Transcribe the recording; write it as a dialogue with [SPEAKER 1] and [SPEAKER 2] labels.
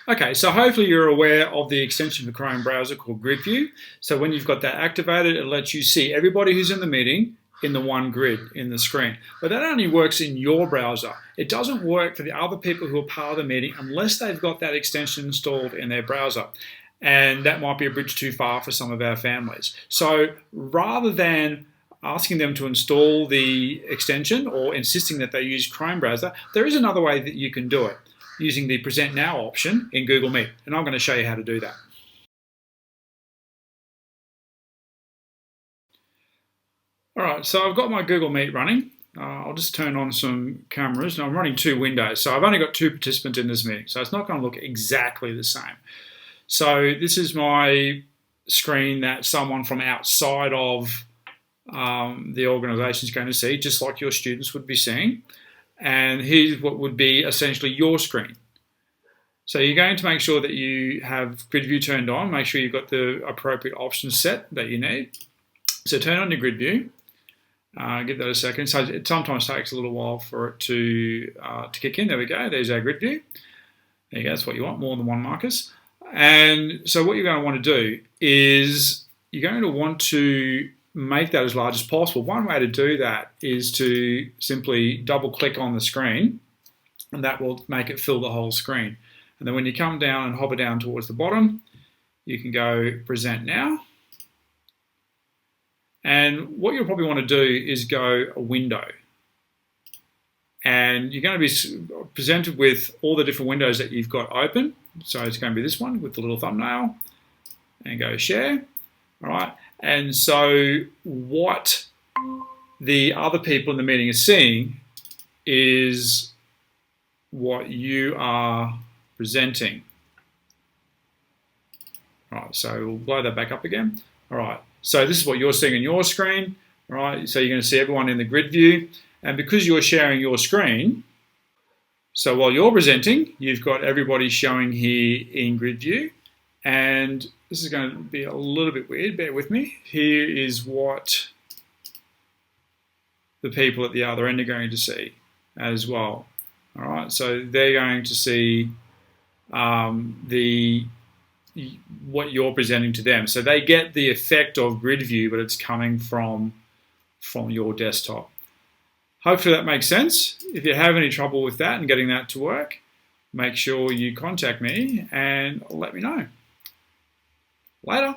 [SPEAKER 1] Okay, so hopefully you're aware of the extension for Chrome browser called Grid View. So when you've got that activated, it lets you see everybody who's in the meeting in the one grid in the screen. But that only works in your browser. It doesn't work for the other people who are part of the meeting unless they've got that extension installed in their browser. And that might be a bridge too far for some of our families. So rather than asking them to install the extension or insisting that they use Chrome browser, there is another way that you can do it using the Present Now option in Google Meet. And I'm going to show you how to do that. All right, so I've got my Google Meet running. I'll just turn on some cameras. Now I'm running two windows, so I've only got two participants in this meeting, so it's not going to look exactly the same. So this is my screen that someone from outside of the organisation is going to see, just like your students would be seeing. And here's what would be essentially your screen. So you're going to make sure that you have Grid View turned on. Make sure you've got the appropriate options set that you need. So turn on your Grid View. Give that a second. So it sometimes takes a little while for it to kick in. There we go. There's our Grid View. There you go. That's what you want, more than one, Marcus. And so what you're going to want to do is you're going to want to make that as large as possible. One way to do that is to simply double click on the screen, and that will make it fill the whole screen. And then when you come down and hover down towards the bottom, you can go Present Now. And what you'll probably want to do is go a window. And you're going to be presented with all the different windows that you've got open. So it's going to be this one with the little thumbnail. And go Share. All right. And so what the other people in the meeting are seeing is what you are presenting. All right, so we'll blow that back up again. All right, so this is what you're seeing on your screen. All right, so you're going to see everyone in the grid view. And because you're sharing your screen, so while you're presenting, you've got everybody showing here in grid view. And this is going to be a little bit weird, bear with me. Here is what the people at the other end are going to see as well. All right, so they're going to see what you're presenting to them. So they get the effect of grid view, but it's coming from your desktop. Hopefully that makes sense. If you have any trouble with that and getting that to work, make sure you contact me and let me know. Later.